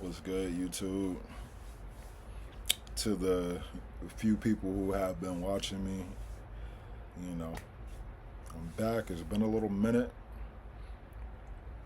What's good, YouTube? To the few people who have been watching me, you know, I'm back. It's been a little minute.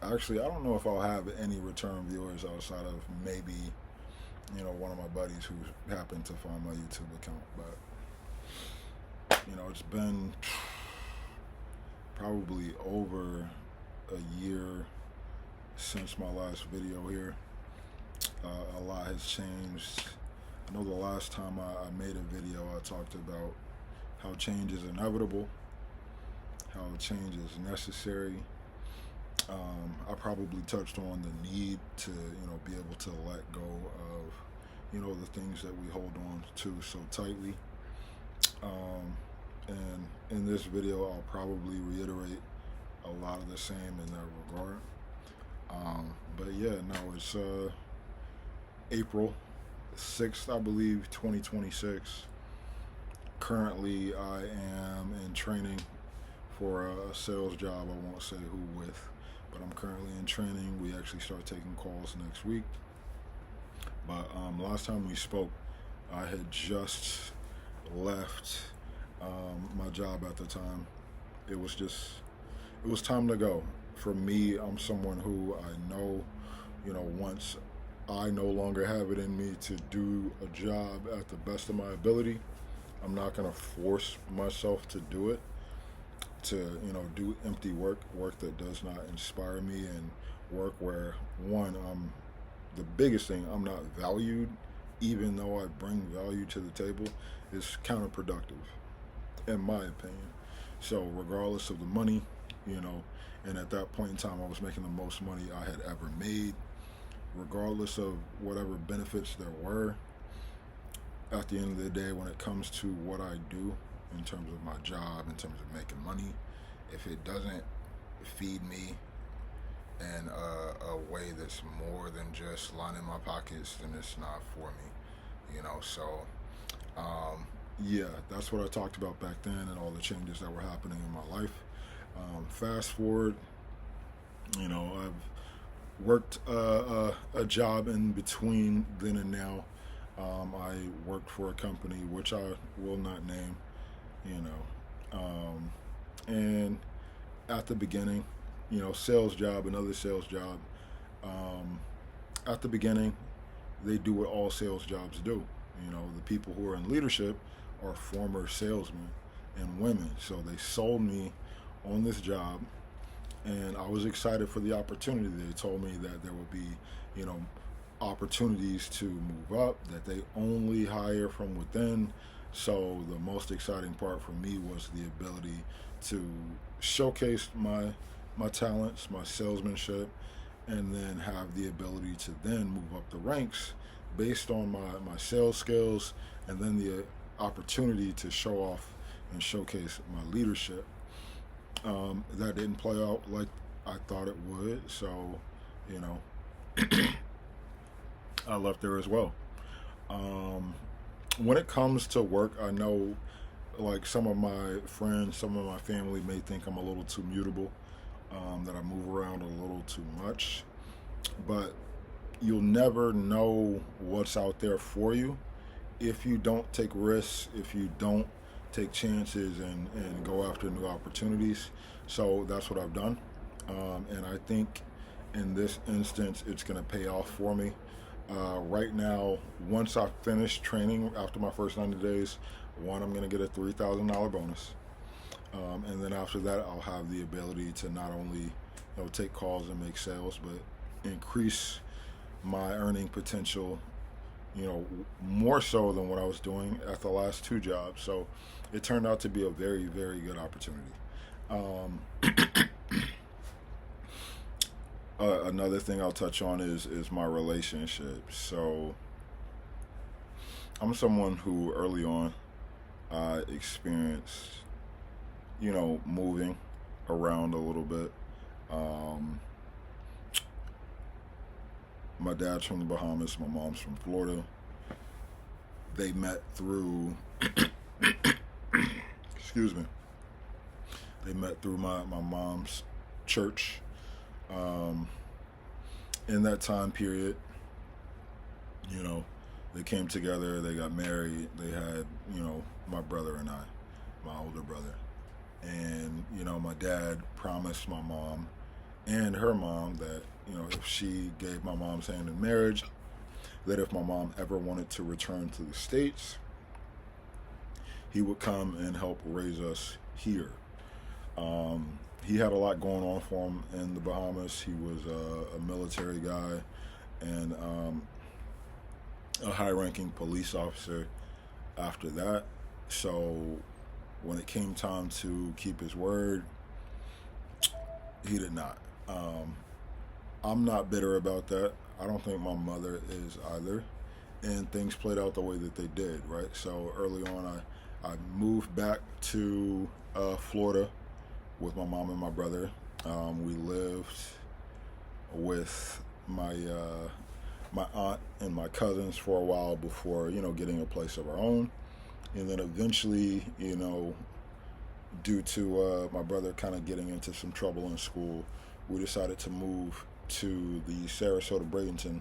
Actually, I don't know if I'll have any return viewers outside of maybe, one of my buddies who happened to find my YouTube account. But, it's been probably over a year since my last video here. A lot has changed. I know the last time I made a video, I talked about how change is inevitable, how change is necessary. I probably touched on the need to, be able to let go of, the things that we hold on to so tightly. And in this video, I'll probably reiterate a lot of the same in that regard. But yeah, no, it's April 6th, I believe, 2026. Currently, I am in training for a sales job. I won't say who with, but I'm currently in training. We actually start taking calls next week. But last time we spoke, I had just left my job at the time. It was time to go. For me, I'm someone who I know, once I no longer have it in me to do a job at the best of my ability, I'm not going to force myself to do it, to, do empty work that does not inspire me, and work where, one, the biggest thing, I'm not valued, even though I bring value to the table, is counterproductive, in my opinion. So regardless of the money, and at that point in time, I was making the most money I had ever made. Regardless of whatever benefits there were, at the end of the day, when it comes to what I do in terms of my job, in terms of making money, if it doesn't feed me in a way that's more than just lining my pockets, then it's not for me, So, yeah, that's what I talked about back then, and all the changes that were happening in my life. Fast forward, I've worked a job in between then and now. I worked for a company which I will not name, and at the beginning, sales job, another sales job. At the beginning, they do what all sales jobs do. The people who are in leadership are former salesmen and women, so they sold me on this job, and I was excited for the opportunity. They told me that there would be, opportunities to move up, that they only hire from within. So the most exciting part for me was the ability to showcase my talents, my salesmanship, and then have the ability to then move up the ranks based on my sales skills, and then the opportunity to show off and showcase my leadership. That didn't play out like I thought it would, so, I left there as well. When it comes to work, I know, like, some of my friends, some of my family may think I'm a little too mutable, that I move around a little too much, but you'll never know what's out there for you if you don't take risks, if you don't take chances and go after new opportunities. So that's what I've done. And I think in this instance, it's going to pay off for me. Right now, once I finish training after my first 90 days, I'm going to get a $3,000 bonus. And then after that, I'll have the ability to not only, take calls and make sales, but increase my earning potential, more so than what I was doing at the last two jobs. So it turned out to be a very, very good opportunity. Another thing I'll touch on is my relationships. So I'm someone who early on I experienced, moving around a little bit. My dad's from the Bahamas, my mom's from Florida. They met through, excuse me, they met through my mom's church. In that time period, You know, they came together, they got married, they had, my brother and I, my older brother. And, my dad promised my mom and her mom that, if she gave my mom's hand in marriage, that if my mom ever wanted to return to the States, he would come and help raise us here. He had a lot going on for him in the Bahamas. He was a military guy and a high ranking police officer after that. So when it came time to keep his word, he did not. I'm not bitter about that. I don't think my mother is either. And things played out the way that they did, right? So early on, I moved back to Florida with my mom and my brother. We lived with my aunt and my cousins for a while before getting a place of our own, and then eventually due to my brother kind of getting into some trouble in school, we decided to move to the Sarasota Bradenton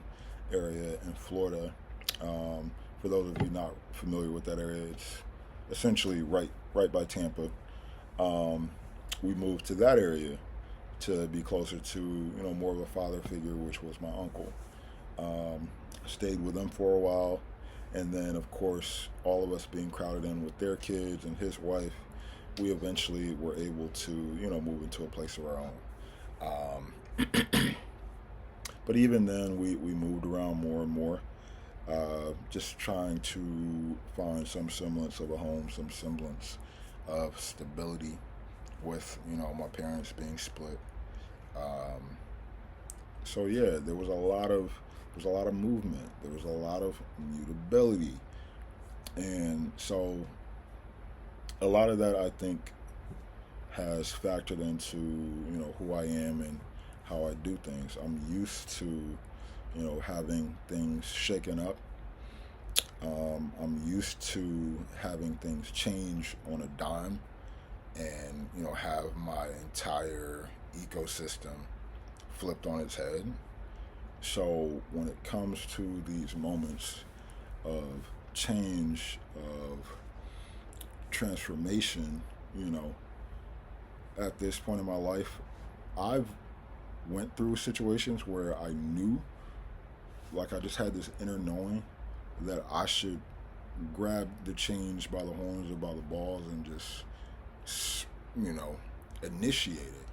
area in Florida. For those of you not familiar with that area, it's essentially right by Tampa. We moved to that area to be closer to more of a father figure, which was my uncle. Stayed with them for a while, and then of course all of us being crowded in with their kids and his wife, we eventually were able to move into a place of our own. But even then we moved around more and more, just trying to find some semblance of a home, some semblance of stability with my parents being split. So yeah, there was a lot of movement. There was a lot of mutability, and so a lot of that I think has factored into who I am and how I do things. I'm used to having things shaken up. I'm used to having things change on a dime, and have my entire ecosystem flipped on its head. So when it comes to these moments of change, of transformation, at this point in my life, I've went through situations where I knew, like I just had this inner knowing that I should grab the change by the horns or by the balls and just, initiate it.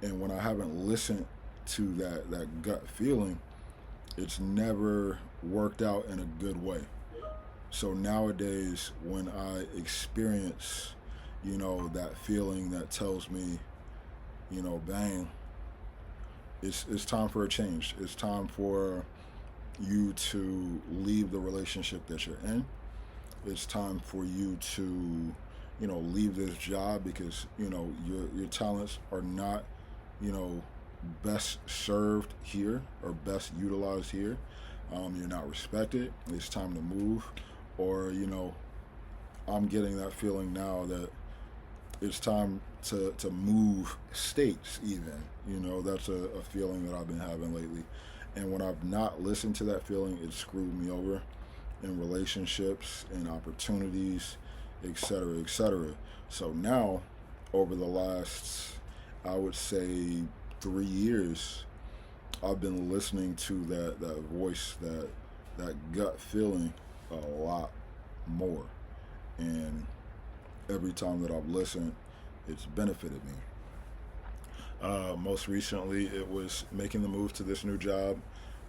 And when I haven't listened to that gut feeling, it's never worked out in a good way. So nowadays, when I experience, that feeling that tells me, bang, it's time for a change. It's time for you to leave the relationship that you're in. It's time for you to, leave this job because, your talents are not, best served here or best utilized here. You're not respected. It's time to move. Or, I'm getting that feeling now that it's time to move states even. That's a feeling that I've been having lately. And when I've not listened to that feeling, it screwed me over in relationships and opportunities, etc., etc. So now, over the last, I would say, 3 years, I've been listening to that voice, that gut feeling a lot more. And every time that I've listened, it's benefited me. Most recently, it was making the move to this new job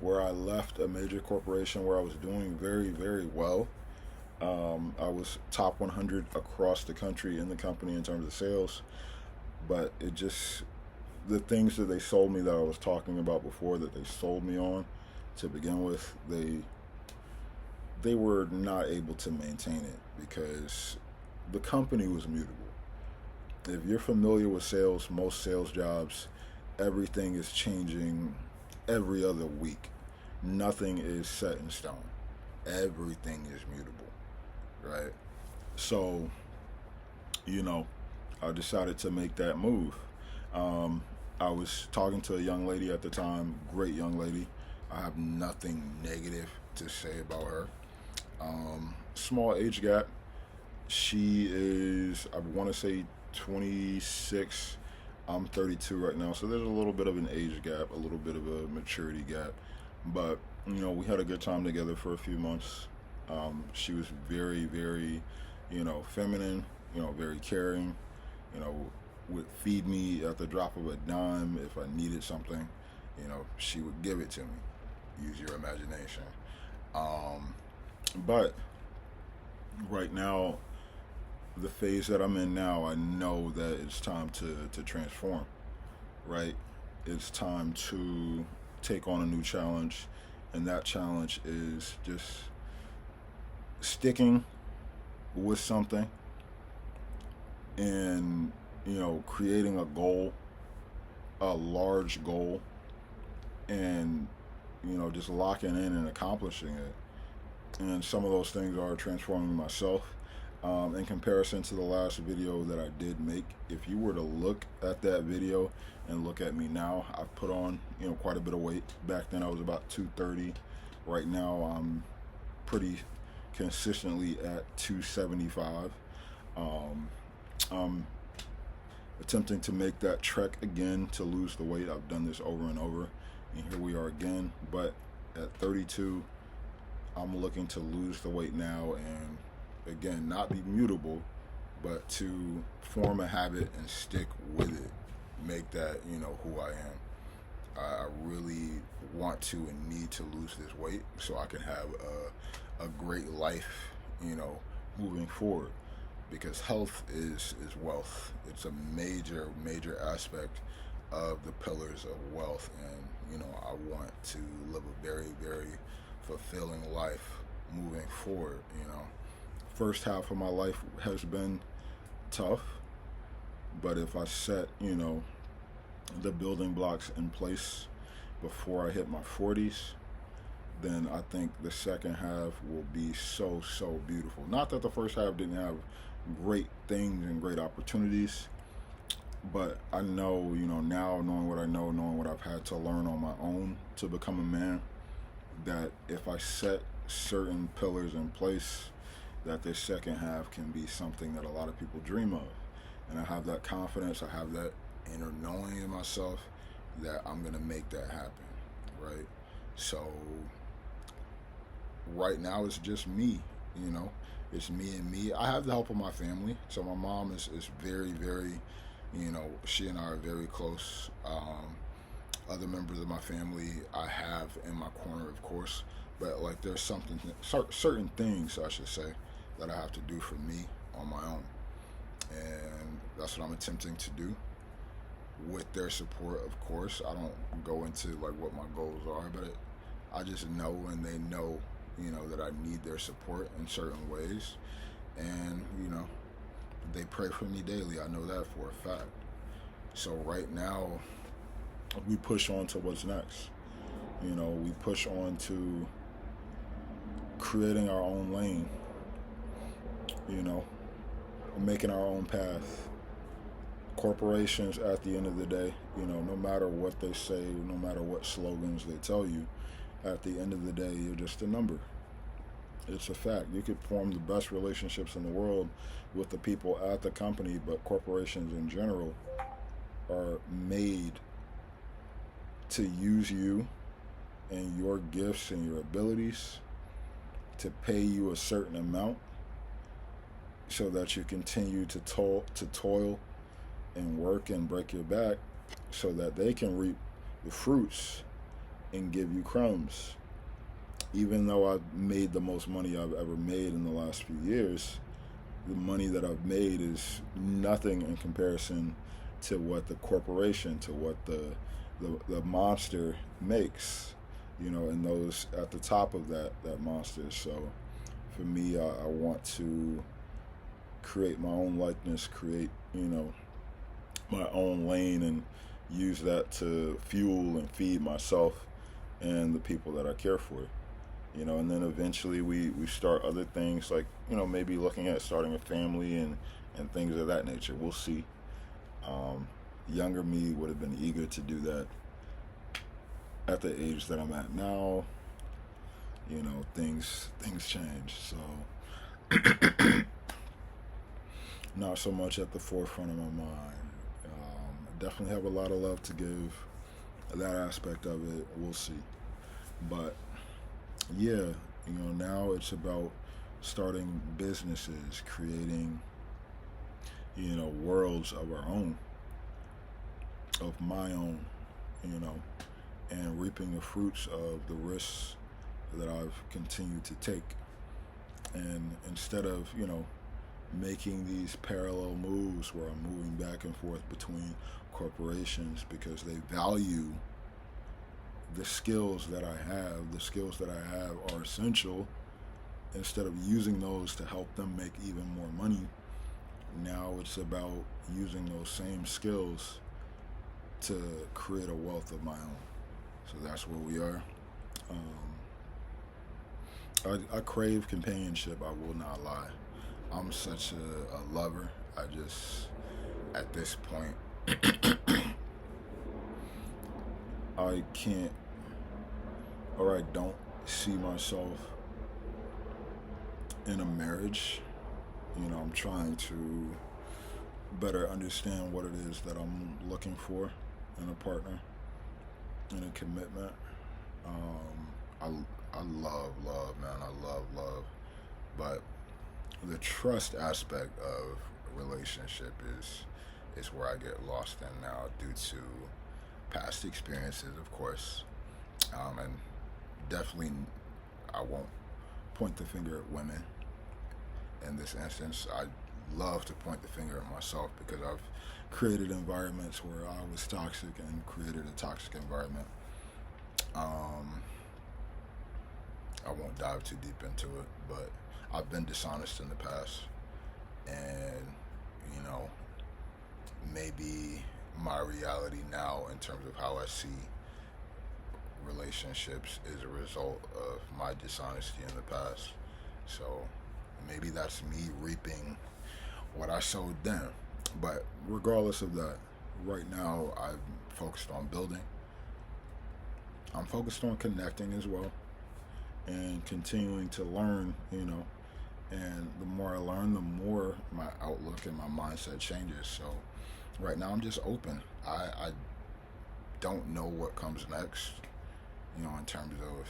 where I left a major corporation where I was doing very, very well. I was top 100 across the country in the company in terms of sales, but the things that they sold me that I was talking about before, that they sold me on to begin with, they were not able to maintain it because the company was mutable. If you're familiar with sales, most sales jobs, everything is changing every other week. Nothing is set in stone. Everything is mutable, right? So, I decided to make that move. I was talking to a young lady at the time, great young lady. I have nothing negative to say about her. Small age gap. She is, I want to say, 26. I'm 32 right now, so there's a little bit of an age gap, a little bit of a maturity gap. But, we had a good time together for a few months. She was very, very, feminine, very caring, you know, would feed me at the drop of a dime if I needed something. She would give it to me. Use your imagination. Um, but right now, the phase that I'm in now, I know that it's time to transform, right? It's time to take on a new challenge, and that challenge is just sticking with something and, creating a goal, a large goal, and, just locking in and accomplishing it. And some of those things are transforming myself. In comparison to the last video that I did make, if you were to look at that video and look at me now, I've put on, quite a bit of weight. Back then I was about 230. Right now I'm pretty consistently at 275. I'm attempting to make that trek again to lose the weight. I've done this over and over, and here we are again. But at 32, I'm looking to lose the weight now and again not be mutable, but to form a habit and stick with it. Make that who I am. I really want to and need to lose this weight so I can have a great life, moving forward. Because health is wealth. It's a major aspect of the pillars of wealth, and I want to live a very fulfilling life moving forward. First half of my life has been tough, but if I set the building blocks in place before I hit my 40s, then I think the second half will be so beautiful. Not that the first half didn't have great things and great opportunities, but I know, now knowing what I know, knowing what I've had to learn on my own to become a man, that if I set certain pillars in place, that this second half can be something that a lot of people dream of. And I have that confidence, I have that inner knowing in myself that I'm gonna make that happen, right? So right now it's just me, it's me and me. I have the help of my family. So my mom is very, she and I are very close. Other members of my family I have in my corner, of course, but like there's certain things, I should say, that I have to do for me on my own. And that's what I'm attempting to do with their support, of course. I don't go into like what my goals are, but I just know, and they know, that I need their support in certain ways. And, they pray for me daily. I know that for a fact. So right now, we push on to what's next. We push on to creating our own lane, making our own path. Corporations, at the end of the day, no matter what they say, no matter what slogans they tell you, at the end of the day, you're just a number. It's a fact. You could form the best relationships in the world with the people at the company, but corporations in general are made to use you and your gifts and your abilities to pay you a certain amount so that you continue to toil and work and break your back so that they can reap the fruits and give you crumbs. Even though I've made the most money I've ever made in the last few years, the money that I've made is nothing in comparison to what the corporation, to what the monster makes, and those at the top of that monster. So for me, I want to create my own likeness, create, my own lane, and use that to fuel and feed myself and the people that I care for. And then eventually we start other things like, maybe looking at starting a family and things of that nature. We'll see. Younger me would have been eager to do that at the age that I'm at now, things change. So not so much at the forefront of my mind. I definitely have a lot of love to give. That aspect of it, we'll see. But yeah, now it's about starting businesses, creating, worlds of our own, of my own, you know, and reaping the fruits of the risks that I've continued to take. And instead of, making these parallel moves where I'm moving back and forth between corporations because they value the skills that I have are essential, instead of using those to help them make even more money, now it's about using those same skills to create a wealth of my own. So that's where we are. I crave companionship, I will not lie. I'm such a lover. I just, at this point, I can't, or I don't see myself in a marriage. I'm trying to better understand what it is that I'm looking for in a partner, in a commitment. I love, man. I love. But the trust aspect of relationship is where I get lost in now due to past experiences, of course. And definitely, I won't point the finger at women in this instance. I love to point the finger at myself because I've created environments where I was toxic and created a toxic environment. I won't dive too deep into it, but I've been dishonest in the past, and maybe my reality now in terms of how I see relationships is a result of my dishonesty in the past. So maybe that's me reaping what I sowed then. But regardless of that, right now I'm focused on building. I'm focused on connecting as well and continuing to learn, and the more I learn, the more my outlook and my mindset changes. So right now I'm just open. I don't know what comes next, in terms of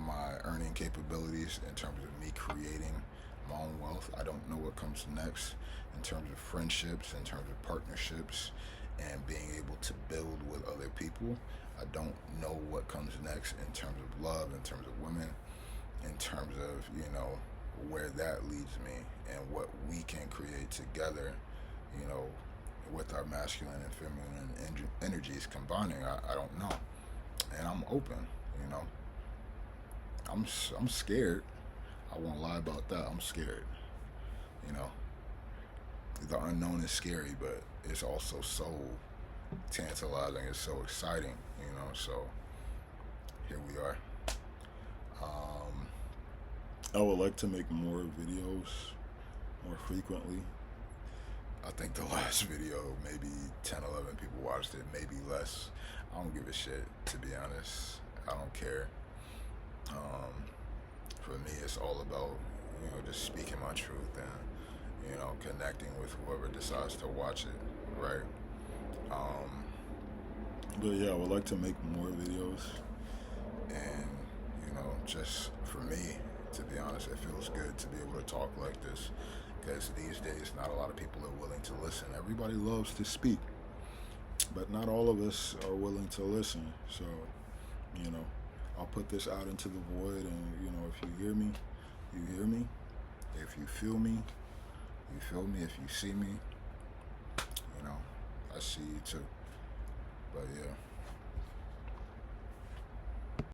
my earning capabilities, in terms of me creating my own wealth. I don't know what comes next in terms of friendships, in terms of partnerships, and being able to build with other people. I don't know what comes next in terms of love, in terms of women, in terms of, where that leads me and what we can create together, with our masculine and feminine energies combining. I don't know. And I'm open, I'm scared. I won't lie about that. I'm scared. The unknown is scary, but it's also so tantalizing. It's so exciting, so here we are. I would like to make more videos more frequently. I think the last video, maybe 10, 11 people watched it, maybe less. I don't give a shit, to be honest. I don't care. For me, it's all about, just speaking my truth and, connecting with whoever decides to watch it, right? But yeah, I would like to make more videos, and just for me, to be honest, it feels good to be able to talk like this, because these days not a lot of people are willing to listen. Everybody loves to speak, but not all of us are willing to listen. So I'll put this out into the void, and if you hear me, you hear me. If you feel me, you feel me. If you see me, I see you too. But yeah.